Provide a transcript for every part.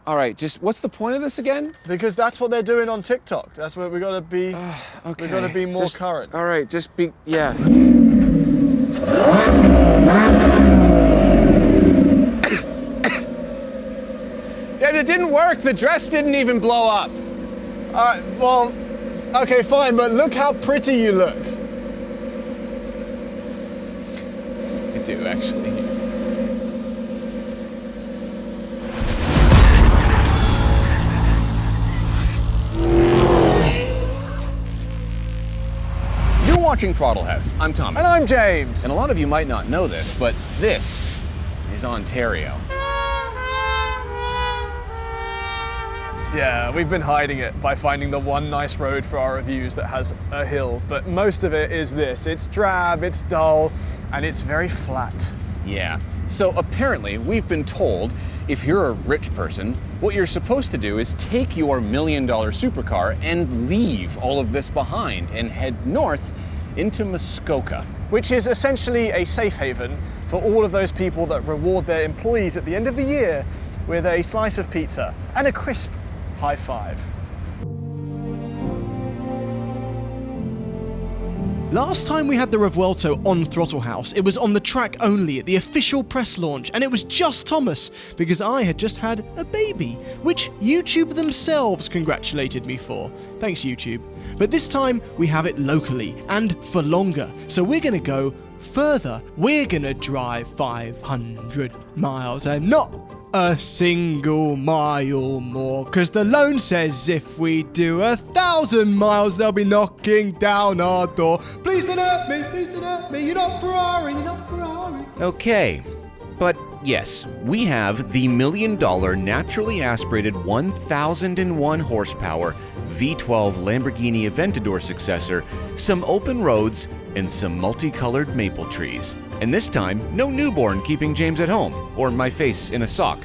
All right, just what's the point of this again? Because that's what they're doing on TikTok. That's where we gotta be. Okay. We gotta be more current. All right, just be, yeah. Yeah, it didn't work. The dress didn't even blow up. All right, well, okay, fine, but look how pretty you look. I do, actually. You're watching Throttle House. I'm Thomas. And I'm James. And a lot of you might not know this, but this is Ontario. Yeah, we've been hiding it by finding the one nice road for our reviews that has a hill, but most of it is this. It's drab, it's dull, and it's very flat. Yeah. So apparently, we've been told if you're a rich person, what you're supposed to do is take your $1 million supercar and leave all of this behind and head north into Muskoka. Which is essentially a safe haven for all of those people that reward their employees at the end of the year with a slice of pizza and a crisp high five. Last time we had the Revuelto on Throttle House, it was on the track only at the official press launch, and it was just Thomas, because I had just had a baby, which YouTube themselves congratulated me for. Thanks, YouTube. But this time, we have it locally, and for longer, so we're gonna go further. We're gonna drive 500 miles, and not a single mile more, because the loan says if we do 1,000 miles, they'll be knocking down our door. Please don't hurt me, you're not Ferrari, you're not Ferrari. Okay, but yes, we have the $1 million naturally aspirated 1,001 horsepower V12 Lamborghini Aventador successor, some open roads, and some multicolored maple trees. And this time, no newborn keeping James at home, or my face in a sock.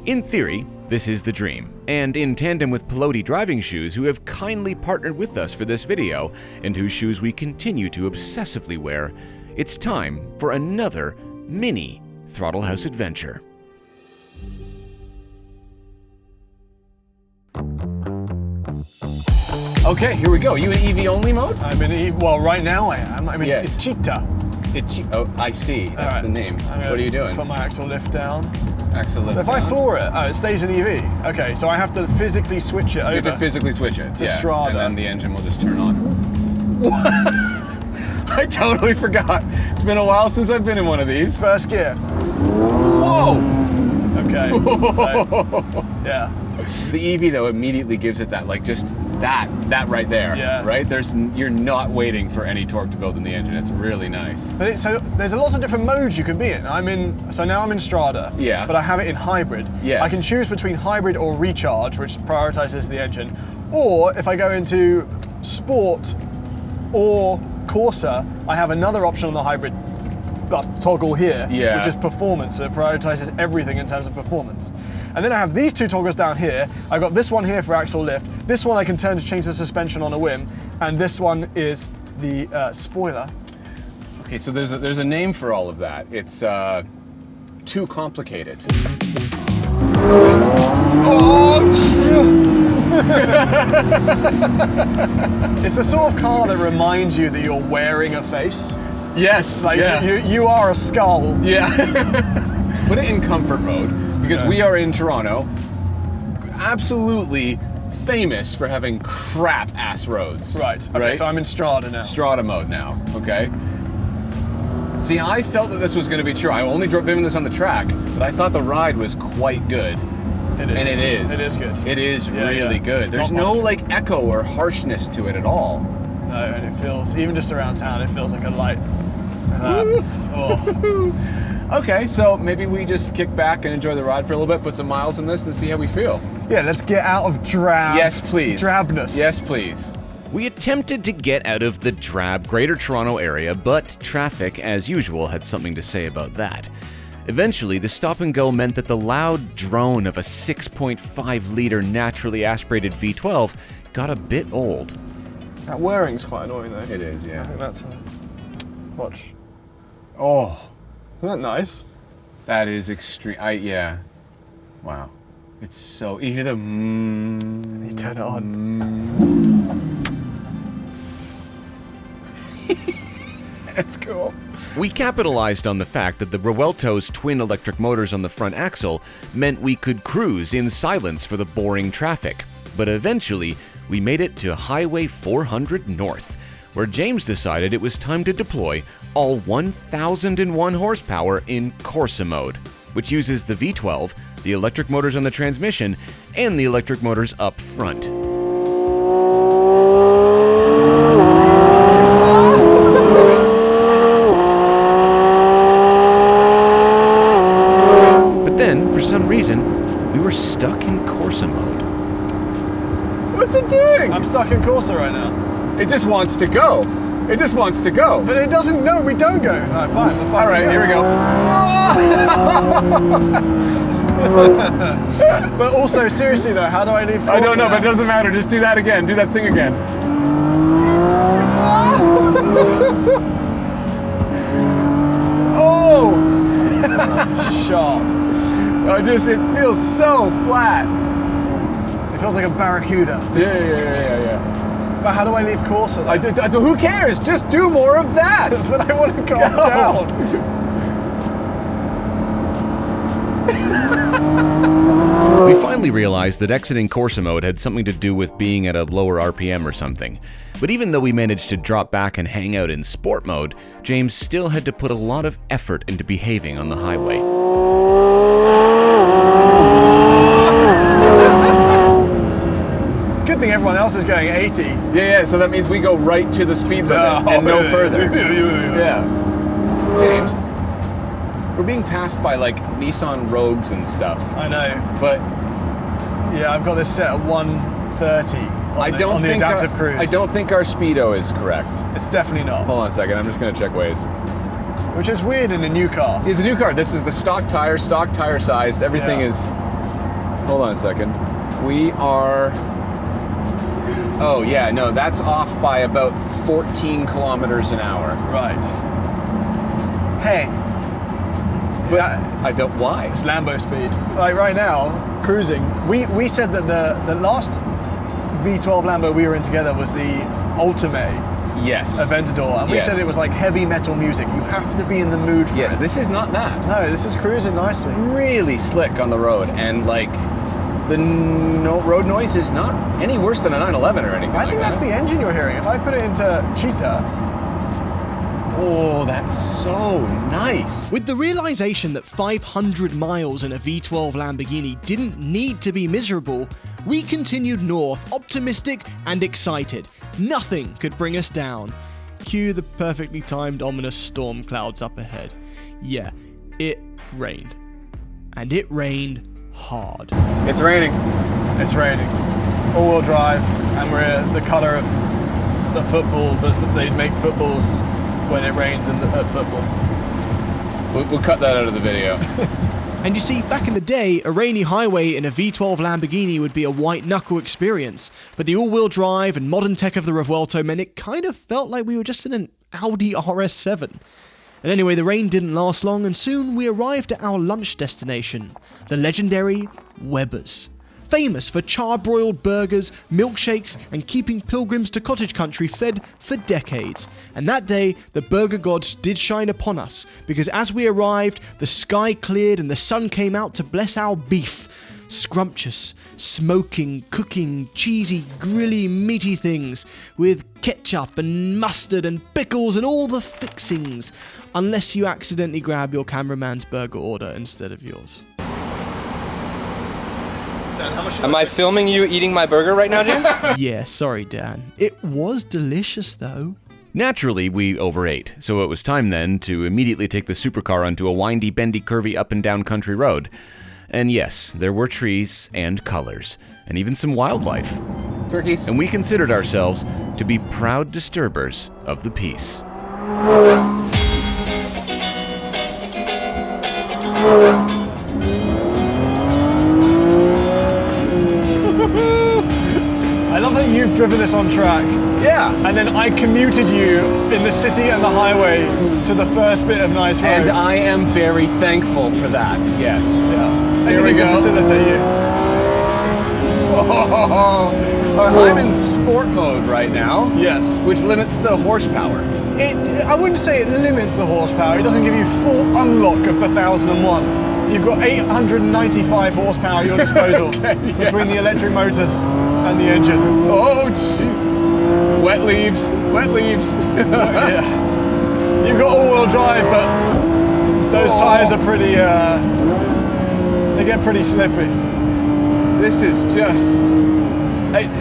In theory, this is the dream, and in tandem with Pelote Driving Shoes, who have kindly partnered with us for this video, and whose shoes we continue to obsessively wear, it's time for another mini Throttle House adventure. Okay, here we go. You in EV only mode? I'm in EV, well, right now I am. I'm in Yes. Cheetah. Oh, I see. That's right. the name. What are you doing? Put my axle lift down. Axle lift So if I down. floor it, it stays in EV. Okay, so I have to physically switch it over. You have to physically switch it. To Strada. And then the engine will just turn on. What? I totally forgot. It's been a while since I've been in one of these. First gear. Whoa! Okay. So, yeah. The EV though immediately gives it that, like, just that right there. Yeah. Right? You're not waiting for any torque to build in the engine. It's really nice. But so there's lots of different modes you can be in. So now I'm in Strada. Yeah. But I have it in hybrid. Yes. I can choose between hybrid or recharge, which prioritizes the engine. Or if I go into sport or Corsa, I have another option on the hybrid toggle here, Yeah. which is performance. So it prioritizes everything in terms of performance. And then I have these two toggles down here. I've got this one here for axle lift. This one I can turn to change the suspension on a whim. And this one is the spoiler. Okay, so there's a name for all of that. It's too complicated. It's the sort of car that reminds you that you're wearing a face. Yes. Like yeah. you are a skull. Yeah. Put it in comfort mode, because we are in Toronto, absolutely famous for having crap ass roads. Right. Okay, right? so I'm in Strada now. Strada mode now, okay? See, I felt that this was going to be true. I only driven this on the track, but I thought the ride was quite good. It is. And it is. It is good. It is Yeah, really yeah. good. There's Not no much. like echo or harshness to it at all. No, and it feels, even just around town, it feels like a light. Oh. Okay, so maybe we just kick back and enjoy the ride for a little bit, put some miles in this, and see how we feel. Yeah, let's get out of drab. Yes, please. Drabness. Yes, please. We attempted to get out of the drab Greater Toronto area, but traffic, as usual, had something to say about that. Eventually, the stop and go meant that the loud drone of a 6.5-liter naturally aspirated V12 got a bit old. That whirring's quite annoying though. It is, I yeah. think that's watch. Oh, Isn't that nice? that is extreme. Yeah. Wow. It's so... You hear the... You turn it on. That's cool. We capitalized on the fact that the Revuelto's twin electric motors on the front axle meant we could cruise in silence for the boring traffic. But eventually, we made it to Highway 400 North, where James decided it was time to deploy all 1,001 horsepower in Corsa mode, which uses the V12, the electric motors on the transmission, and the electric motors up front. But then, for some reason, we were stuck in Corsa mode. What's it doing? I'm stuck in Corsa right now. It just wants to go. It just wants to go. But it doesn't know we don't go. Alright, fine. We'll All right, here we go. But also, seriously though, how do I leave Corsa? I don't know, but it doesn't matter. Just do that again. Do that thing again. Oh! Sharp. It feels so flat. It feels like a barracuda. Yeah. But how do I leave Corsa though? Who cares? Just do more of that. But I want to calm down. We finally realized that exiting Corsa mode had something to do with being at a lower RPM or something. But even though we managed to drop back and hang out in sport mode, James still had to put a lot of effort into behaving on the highway. Good thing everyone else is going 80. Yeah, so that means we go right to the speed limit and no further. Yeah. James, we're being passed by like Nissan Rogues and stuff. I know. But yeah, I've got this set at 130 on the adaptive cruise. I don't think our speedo is correct. It's definitely not. Hold on a second, I'm just gonna check Waze. Which is weird in a new car. It's a new car. This is the stock tire size. Everything is... Hold on a second. We are... Oh yeah, no, that's off by about 14 kilometers an hour. Right. Hey. But I don't... Why? It's Lambo speed. Like right now, cruising, we said that the last V12 Lambo we were in together was the Ultimate. Yes. Aventador, and we said it was like heavy metal music. You have to be in the mood for it. Yes, this is not that. No, this is cruising nicely. Really slick on the road, and like the road noise is not any worse than a 911 or anything. I think that's the engine you're hearing. If I put it into Cheetah. Oh, that's so nice. With the realization that 500 miles in a V12 Lamborghini didn't need to be miserable, we continued north, optimistic and excited. Nothing could bring us down. Cue the perfectly timed ominous storm clouds up ahead. Yeah, it rained. And it rained hard. It's raining. It's raining. All-wheel drive, and we're the colour of the football that they make footballs when it rains at football. We'll cut that out of the video. And you see, back in the day, a rainy highway in a V12 Lamborghini would be a white-knuckle experience, but the all-wheel drive and modern tech of the Revuelto meant it kind of felt like we were just in an Audi RS7. And anyway, the rain didn't last long, and soon we arrived at our lunch destination, the legendary Weber's. Famous for charbroiled burgers, milkshakes, and keeping pilgrims to cottage country fed for decades. And that day, the burger gods did shine upon us, because as we arrived, the sky cleared and the sun came out to bless our beef. Scrumptious, smoking, cooking, cheesy, grilly, meaty things, with ketchup and mustard and pickles and all the fixings, unless you accidentally grab your cameraman's burger order instead of yours. Am I filming you eating my burger right now, James? Yeah, sorry, Dan. It was delicious, though. Naturally, we overate, so it was time then to immediately take the supercar onto a windy, bendy, curvy, up and down country road. And yes, there were trees and colors, and even some wildlife. Turkeys. And we considered ourselves to be proud disturbers of the peace. I love that you've driven this on track. Yeah. And then I commuted you in the city and the highway to the first bit of nice road. And I am very thankful for that, yes. Yeah. Here we Anything to go. facilitate you. I'm in sport mode right now, Yes. which limits the horsepower. I wouldn't say it limits the horsepower. It doesn't give you full unlock of the 1001. You've got 895 horsepower at your disposal between the electric motors and the engine. Oh, gee. Wet leaves, wet leaves. Yeah. You've got all-wheel drive, but those tires are pretty, they get pretty slippy. This is just,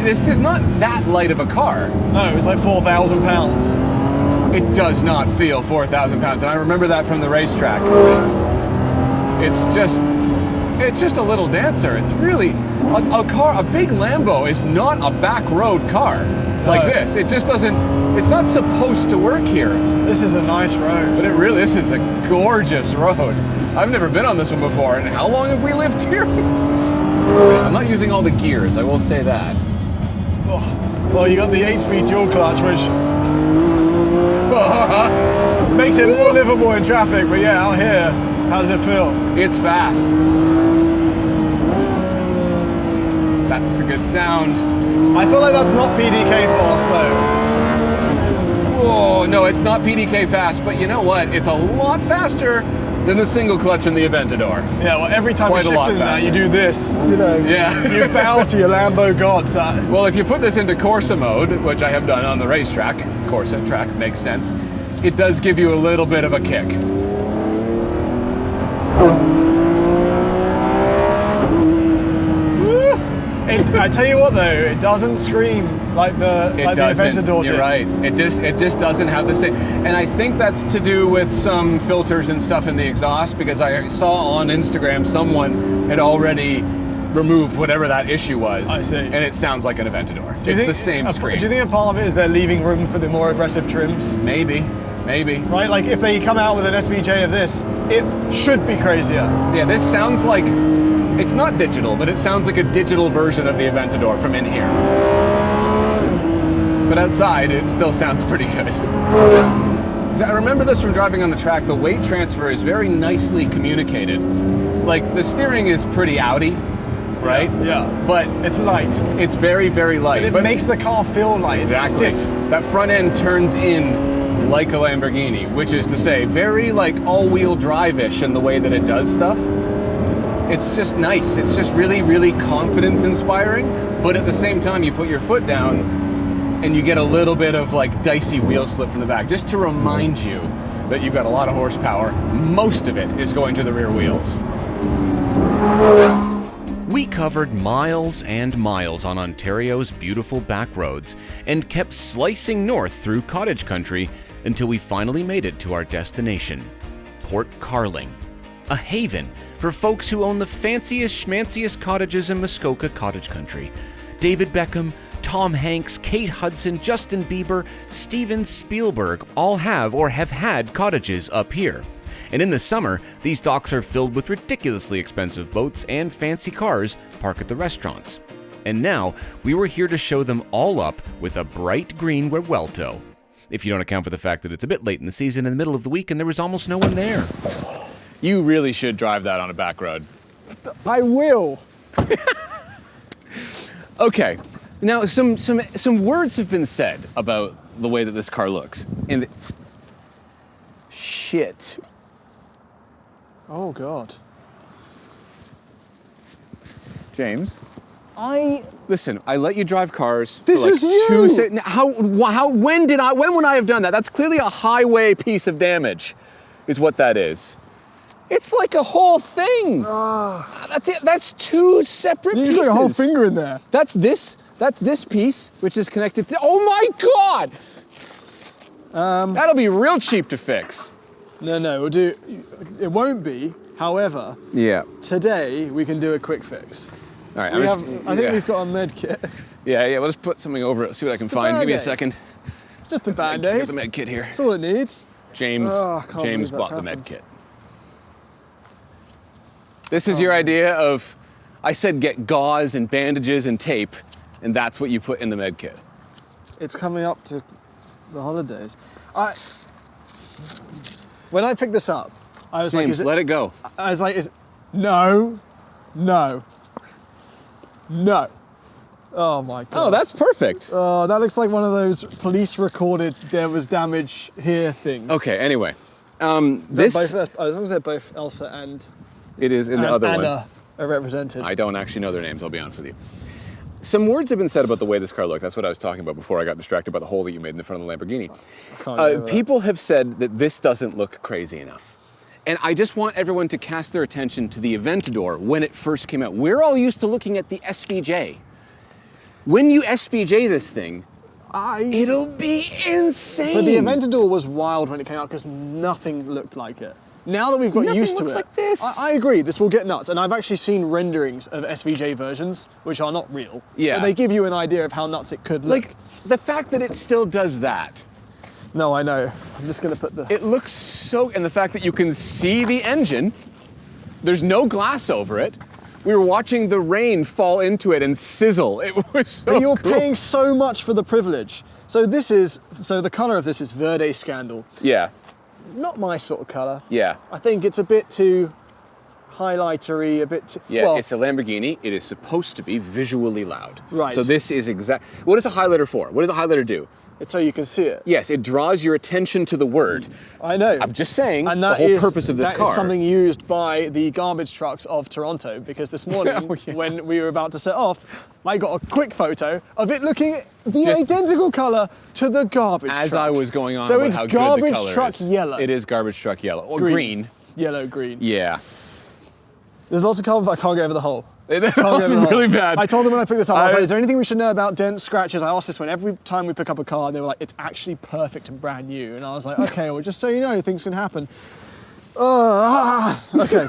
this is not that light of a car. No, it's like 4,000 pounds. It does not feel 4,000 pounds, and I remember that from the racetrack. It's just a little dancer. It's really, a big Lambo is not a back road car like this. It just doesn't, it's not supposed to work here. This is a nice road. But this is a gorgeous road. I've never been on this one before, and how long have we lived here? I'm not using all the gears, I will say that. Oh, well, you got the 8-speed dual clutch, which makes it more livable in traffic, but yeah, out here, how does it feel? It's fast. That's a good sound. I feel like that's not PDK fast though. Oh, no, it's not PDK fast, but you know what? It's a lot faster than the single clutch in the Aventador. Yeah, well, every time Quite you a lot shift in that, faster. you do this, you know. Yeah. You bow to your Lambo gods. Well, if you put this into Corsa mode, which I have done on the racetrack, Corsa track makes sense, it does give you a little bit of a kick. I tell you what though, it doesn't scream like the Aventador did. You're right. It just doesn't have the same. And I think that's to do with some filters and stuff in the exhaust, because I saw on Instagram someone had already removed whatever that issue was. I see. And it sounds like an Aventador. It's the same screen. Do you think a part of it is they're leaving room for the more aggressive trims? Maybe. Right, like if they come out with an SVJ of this, it should be crazier. Yeah, this sounds like, it's not digital, but it sounds like a digital version of the Aventador from in here. But outside, it still sounds pretty good. So I remember this from driving on the track. The weight transfer is very nicely communicated. Like, the steering is pretty outy, right? Yeah. But It's light. it's very, very light. But it makes the car feel light. Exactly. It's stiff. That front end turns in like a Lamborghini, which is to say, very like all-wheel drive-ish in the way that it does stuff. It's just nice. It's just really, really confidence-inspiring. But at the same time, you put your foot down and you get a little bit of like dicey wheel slip from the back, just to remind you that you've got a lot of horsepower. Most of it is going to the rear wheels. We covered miles and miles on Ontario's beautiful back roads and kept slicing north through cottage country until we finally made it to our destination, Port Carling, a haven for folks who own the fanciest schmanciest cottages in Muskoka cottage country. David Beckham, Tom Hanks, Kate Hudson, Justin Bieber, Steven Spielberg all have or have had cottages up here. And in the summer, these docks are filled with ridiculously expensive boats and fancy cars parked at the restaurants. And now, we were here to show them all up with a bright green Revuelto. If you don't account for the fact that it's a bit late in the season in the middle of the week and there was almost no one there. You really should drive that on a back road. I will. Okay, now some words have been said about the way that this car looks. And shit. Oh God. James, listen. I let you drive cars. This for like is you. When would I have done that? That's clearly a highway piece of damage, is what that is. It's like a whole thing. That's it. That's two separate pieces. You got your whole finger in there. That's this piece, which is connected to. Oh my God! That'll be real cheap to fix. No, we'll do. It won't be. However, Yeah. today we can do a quick fix. All right. I think we've got a med kit. Yeah. We'll just put something over it. See what I can find. Give me a second. Just a Get band-aid. the med kit here. That's all it needs. James Oh, I can't believe that's bought the med happened. kit. This is your idea of, I said get gauze and bandages and tape, and that's what you put in the med kit. It's coming up to the holidays. When I picked this up, I was James, like, let it go. I was like, no. Oh my god. Oh, that's perfect. Oh, that looks like one of those police recorded there was damage here things. Okay, anyway. Both, as long as they're both Elsa and It is in the other one. Anna are represented. I don't actually know their names, I'll be honest with you. Some words have been said about the way this car looked. That's what I was talking about before I got distracted by the hole that you made in the front of the Lamborghini. People have said that this doesn't look crazy enough. And I just want everyone to cast their attention to the Aventador when it first came out. We're all used to looking at the SVJ. When you SVJ this thing, it'll be insane. But the Aventador was wild when it came out because nothing looked like it. Now that we've got used to it, like this. I agree, this will get nuts. And I've actually seen renderings of SVJ versions, which are not real. Yeah. But they give you an idea of how nuts it could look. Like, the fact that it still does that. No, I know. I'm just gonna put the... It looks so, and the fact that you can see the engine, there's no glass over it. We were watching the rain fall into it and sizzle. It was so But you're cool. paying so much for the privilege. So the color of this is Verde Scandal. Yeah, Not my sort of color. yeah. I think it's a bit too highlightery, a bit too... Yeah, well, it's a Lamborghini. It is supposed to be visually loud. Right. So this is what is a highlighter for? What does a highlighter do? it's so you can see it. Yes, it draws your attention to the word. I know. I'm just saying, And the that whole purpose of this that car. is something used by the garbage trucks of Toronto, because this morning Oh, yeah. when we were about to set off, I got a quick photo of it looking the Just- identical color to the garbage As trucks. I was going on so about it's how good the garbage color truck is. yellow. It is garbage truck yellow. Or green. Yellow, green. Yeah. There's lots of carbon, but I can't get over the hole. That's Can't get over the hole. really bad. I told them when I picked this up, I was like, is there anything we should know about dents, scratches? I asked this one every time we pick up a car, and they were like, it's actually perfect and brand new. And I was like, okay, well, just so you know, things can happen. Okay.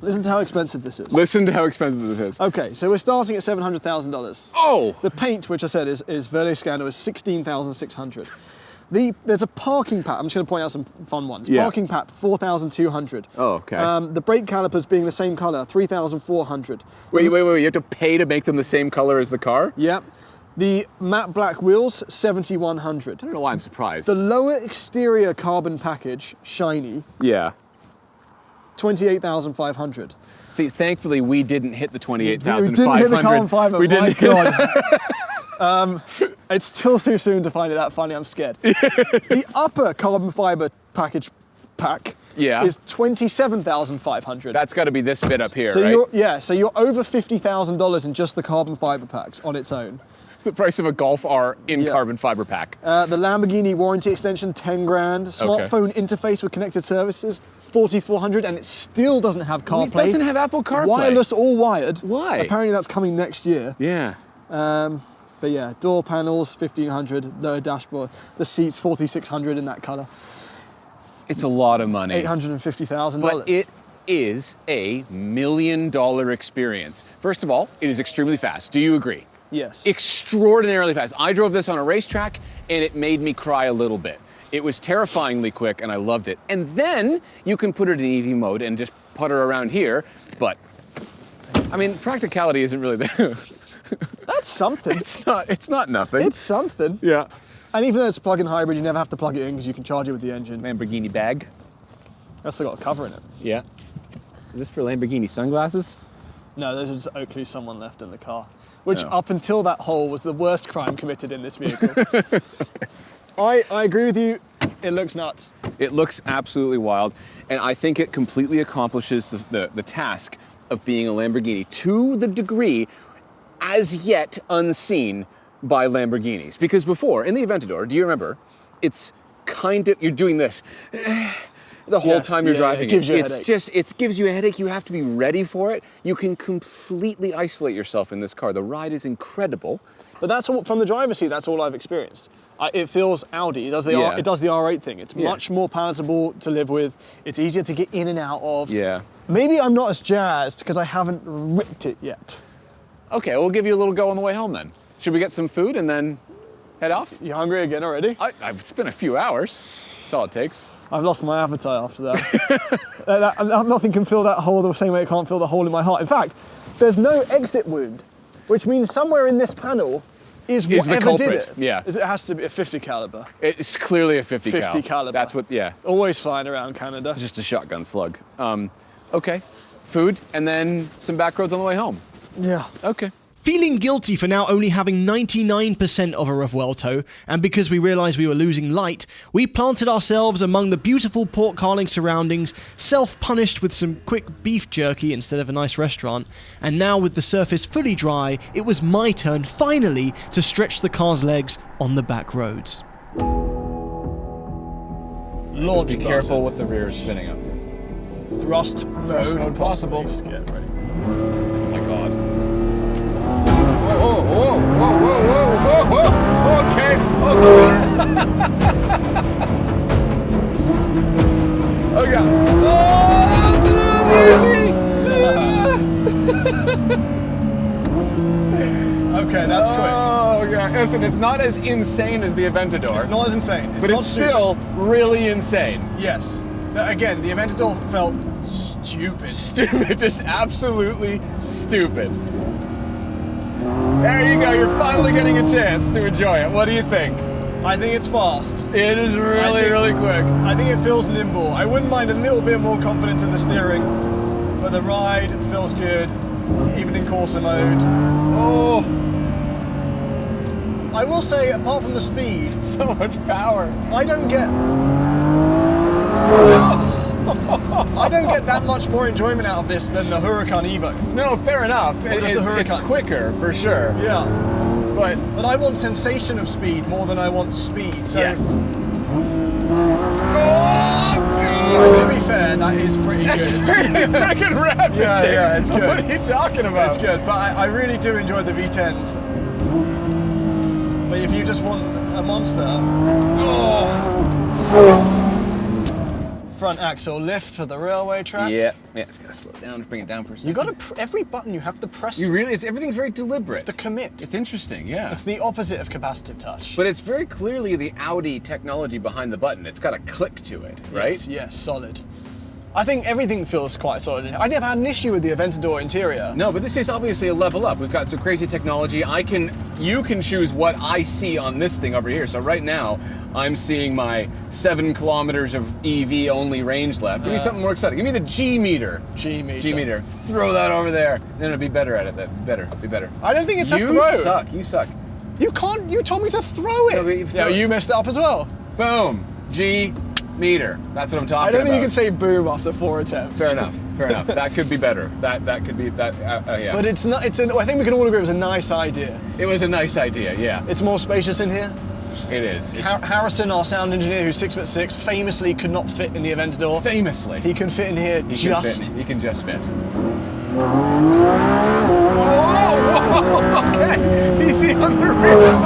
Listen to how expensive this is. Listen to how expensive this is. Okay, so we're starting at $700,000. Oh! The paint, which I said is Verde Scandal, is $16,600. There's a parking pack. I'm just going to point out some fun ones. Yeah. Parking pack, $4,200. Oh, okay. The brake calipers being the same color, $3,400. Wait, you have to pay to make them the same color as the car? Yep. The matte black wheels, $7,100. I don't know why I'm surprised. The lower exterior carbon package, shiny, Yeah. $28,500. See, thankfully we didn't hit the 28,500. We didn't hit the carbon fiber. We My didn't. God. It's still too soon to find it that funny. I'm scared. The upper carbon fiber package pack Yeah. is $27,500. That's got to be this bit up here, so right? so you're over $50,000 in just the carbon fiber packs on its own. The price of a Golf R in Yeah. carbon fiber pack. The Lamborghini warranty extension, 10 grand. Smartphone interface with connected services, 4,400, and it still doesn't have CarPlay. It doesn't have Apple CarPlay. Wireless or wired. Why? Apparently that's coming next year. Yeah. But yeah, door panels, 1,500, lower dashboard. The seats, 4,600 in that color. It's a lot of money. $850,000. But it is a $1 million experience. First of all, it is extremely fast. Do you agree? Yes. Extraordinarily fast. I drove this on a racetrack and it made me cry a little bit. It was terrifyingly quick and I loved it. And then you can put it in EV mode and just putter around here. But, I mean, practicality isn't really there. That's something. It's not nothing. It's something. Yeah. And even though it's a plug-in hybrid, you never have to plug it in because you can charge it with the engine. Lamborghini bag. That's still got a cover in it. Yeah. Is this for Lamborghini sunglasses? No, those are just Oakley someone left in the car. Which, Oh. up until that hole, was the worst crime committed in this vehicle. I agree with you. It looks nuts. It looks absolutely wild, and I think it completely accomplishes the task of being a Lamborghini to the degree as yet unseen by Lamborghinis. Because before, in the Aventador, do you remember, it's kind of, you're doing this the whole Yes, time you're yeah, driving it gives you a It's headache. just, it gives you a headache. You have to be ready for it. You can completely isolate yourself in this car. The ride is incredible. But that's all, from the driver's seat, that's all I've experienced. It feels Audi. It does the Yeah. it does the R8 thing. It's Yeah. much more palatable to live with. It's easier to get in and out of. Yeah. Maybe I'm not as jazzed because I haven't ripped it yet. Okay, we'll give you a little go on the way home then. Should we get some food and then head off? You hungry again already? It's been a few hours. That's all it takes. I've lost my appetite after that. Nothing can fill that hole the same way it can't fill the hole in my heart. In fact, there's no exit wound, which means somewhere in this panel is the whatever did culprit, it. yeah. It has to be a 50 caliber. It's clearly a 50 cal. 50 caliber. That's what, yeah. Always flying around Canada. Just a shotgun slug. Okay, food and then some back roads on the way home. Yeah. Okay. Feeling guilty for now only having 99% of a Revuelto, and because we realised we were losing light, we planted ourselves among the beautiful pork carling surroundings, self-punished with some quick beef jerky instead of a nice restaurant, and now with the surface fully dry, it was my turn, finally, to stretch the car's legs on the back roads. Launch Be careful with the rear spinning up. Thrust mode possible. Get ready. Oh my god. Whoa. Okay. Oh god. Oh, easy. Okay, that's quick. Oh, okay. Listen, it's not as insane as the Aventador. It's not as insane. But it's still really insane. Yes. Again, the Aventador felt stupid. Stupid, just absolutely stupid. There you go, you're finally getting a chance to enjoy it. What do you think? I think it's fast. It is really quick. I think it feels nimble. I wouldn't mind a little bit more confidence in the steering, but the ride feels good, even in Corsa mode. Oh, I will say, apart from the speed, so much power. I don't get that much more enjoyment out of this than the Huracan Evo. No, fair enough. It's quicker, for sure. Yeah. But I want sensation of speed more than I want speed. So, yes. To be fair, that is pretty That's good. pretty freaking rapid. Yeah, it's good. What are you talking about? It's good, but I really do enjoy the V10s. But if you just want a monster, front axle lift for the railway track. Yeah, it's gotta slow down, bring it down for a second. You gotta, every button you have to press. Everything's very deliberate. To commit. It's interesting, yeah. It's the opposite of capacitive touch. But it's very clearly the Audi technology behind the button. It's got a click to it, right? Yes, solid. I think everything feels quite solid. I never had an issue with the Aventador interior. No, but this is obviously a level up. We've got some crazy technology. You can choose what I see on this thing over here. So right now, I'm seeing my 7 kilometers of EV only range left. Give me something more exciting. Give me the G meter. G meter. Throw that over there. Then it'll be better at it. Be better. I don't think it's a throw. You suck. You can't. You told me to throw it. No, you messed it up as well. Boom. G meter. That's what I'm talking about. I don't think you can say boom after 4 attempts. Fair enough. That could be better. That could be that. Yeah. But it's not. I think we can all agree it was a nice idea. It was a nice idea. Yeah. It's more spacious in here. It is. Harrison, our sound engineer, who's 6'6", famously could not fit in the Aventador. Famously. He can fit in here He can just fit. Whoa, okay. Easy on the wrist.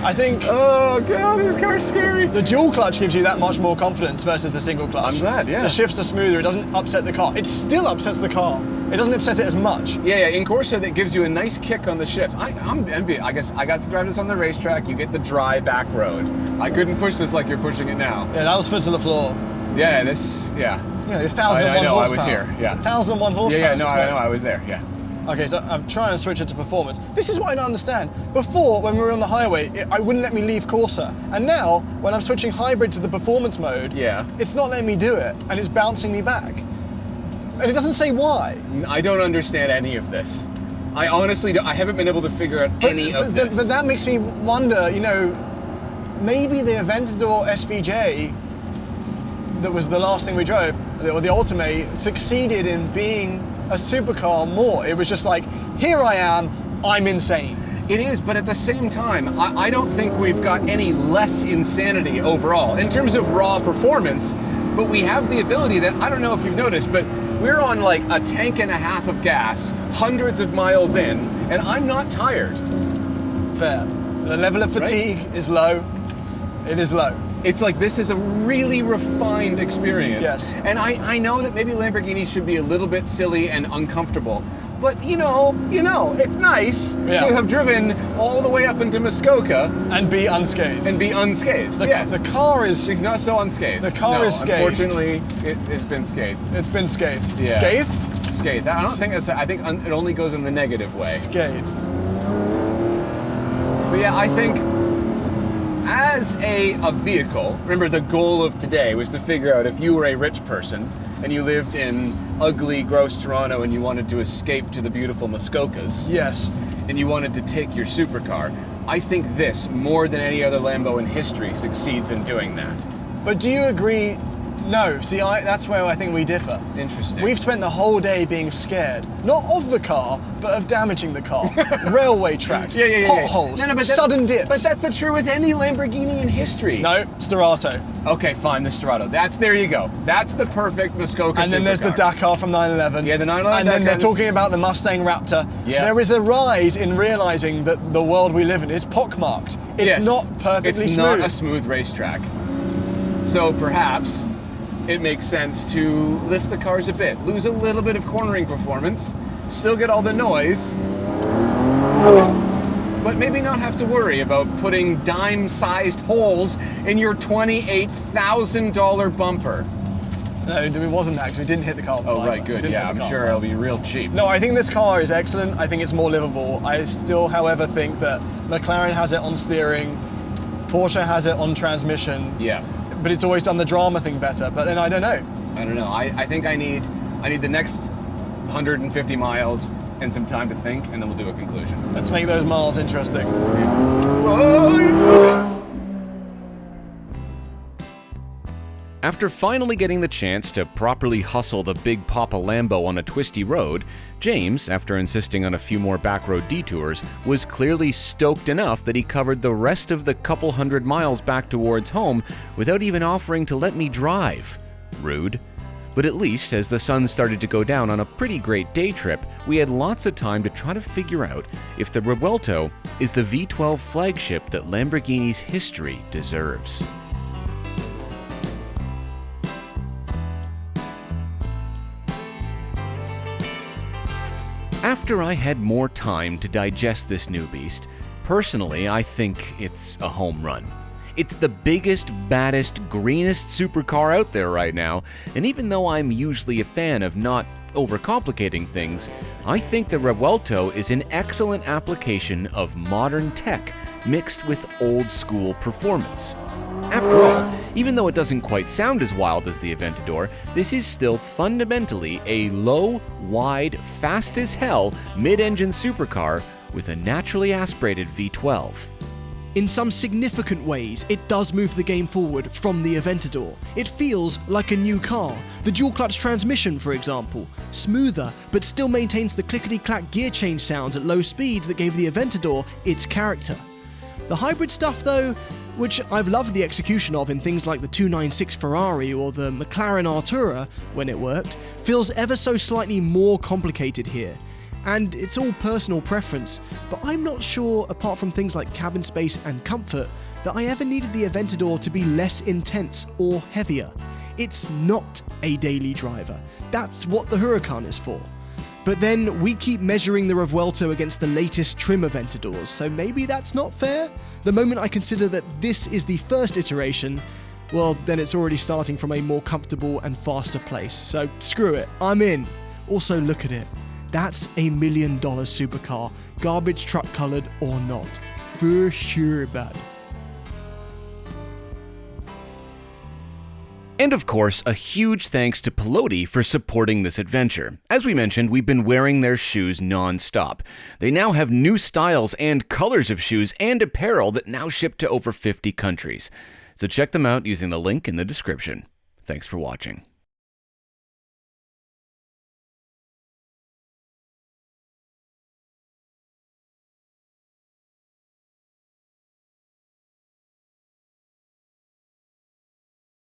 I think. Oh god, this car's scary. The dual clutch gives you that much more confidence versus the single clutch. I'm glad, yeah. The shifts are smoother. It doesn't upset the car. It still upsets the car. It doesn't upset it as much. Yeah. In Corsa, that gives you a nice kick on the shift. I'm envious. I guess I got to drive this on the racetrack. You get the dry back road. I couldn't push this like you're pushing it now. Yeah, that was foot to the floor. Yeah, Yeah, 1,001 I know, horsepower. I was here. Yeah. 1,001 horsepower. Yeah, no, I know, I was there. Yeah. Okay, so I'm trying to switch it to performance. This is what I don't understand. Before, when we were on the highway, I wouldn't let me leave Corsa. And now, when I'm switching hybrid to the performance mode, it's not letting me do it, and it's bouncing me back. And it doesn't say why. I don't understand any of this. I honestly I haven't been able to figure out any of this. But that makes me wonder, maybe the Aventador SVJ, that was the last thing we drove, or the Ultimate, succeeded in being a supercar more. It was just like, here I am, I'm insane. It is, but at the same time, I don't think we've got any less insanity overall in terms of raw performance, but we have the ability that, I don't know if you've noticed, but we're on like a tank and a half of gas, hundreds of miles in, and I'm not tired. Fair. The level of fatigue is low. It is low. It's like this is a really refined experience. Yes. And I know that maybe Lamborghini should be a little bit silly and uncomfortable, but you know, it's nice to have driven all the way up into Muskoka and be unscathed. The car is. She's not so unscathed. The car is scathed. Unfortunately, it has been scathed. It's been scathed. Yeah. Scathed? Scathed. I don't think that's. I think it only goes in the negative way. Scathed. But yeah, I think as a vehicle, remember the goal of today was to figure out if you were a rich person and you lived in ugly, gross Toronto and you wanted to escape to the beautiful Muskokas, Yes. and you wanted to take your supercar, I think this, more than any other Lambo in history, succeeds in doing that. But do you agree? No. See, that's where I think we differ. Interesting. We've spent the whole day being scared, not of the car, but of damaging the car. Railway tracks, potholes, sudden dips. But that's the true with any Lamborghini in history. No, Throttle. Okay, fine, the Throttle. There you go. That's the perfect Muskoka And then there's the supercar. Dakar from 9/11. Yeah, the 9/11 And then Dakar they're is- talking about the Mustang Raptor. Yeah. There is a rise in realizing that the world we live in is pockmarked. It's Yes. not perfectly It's smooth. not a smooth racetrack. So perhaps it makes sense to lift the cars a bit, lose a little bit of cornering performance, still get all the noise, but maybe not have to worry about putting dime-sized holes in your $28,000 bumper. No, it wasn't actually. We didn't hit the car. Oh, right, good. Didn't Yeah, hit I'm the car. sure it'll be real cheap. No, I think this car is excellent. I think it's more livable. I still, however, think that McLaren has it on steering, Porsche has it on transmission. Yeah. But it's always done the drama thing better. But then I don't know. I don't know. I think I need the next 150 miles and some time to think, and then we'll do a conclusion. Let's make those miles interesting. After finally getting the chance to properly hustle the Big Papa Lambo on a twisty road, James, after insisting on a few more backroad detours, was clearly stoked enough that he covered the rest of the couple hundred miles back towards home without even offering to let me drive. Rude. But at least, as the sun started to go down on a pretty great day trip, we had lots of time to try to figure out if the Revuelto is the V12 flagship that Lamborghini's history deserves. After I had more time to digest this new beast, personally I think it's a home run. It's the biggest, baddest, greenest supercar out there right now, and even though I'm usually a fan of not overcomplicating things, I think the Revuelto is an excellent application of modern tech mixed with old school performance. After all, even though it doesn't quite sound as wild as the Aventador, this is still fundamentally a low, wide, fast as hell mid-engine supercar with a naturally aspirated V12. In some significant ways, it does move the game forward from the Aventador. It feels like a new car. The dual-clutch transmission, for example, smoother, but still maintains the clickety-clack gear change sounds at low speeds that gave the Aventador its character. The hybrid stuff, though, which I've loved the execution of in things like the 296 Ferrari or the McLaren Artura when it worked, feels ever so slightly more complicated here. And it's all personal preference, but I'm not sure, apart from things like cabin space and comfort, that I ever needed the Aventador to be less intense or heavier. It's not a daily driver. That's what the Huracan is for. But then we keep measuring the Revuelto against the latest trim Aventadors, so maybe that's not fair? The moment I consider that this is the first iteration, well, then it's already starting from a more comfortable and faster place. So screw it, I'm in. Also, look at it. That's $1 million supercar, garbage truck colored or not. For sure, bud. And of course, a huge thanks to Pelote for supporting this adventure. As we mentioned, we've been wearing their shoes non-stop. They now have new styles and colors of shoes and apparel that now ship to over 50 countries. So check them out using the link in the description. Thanks for watching.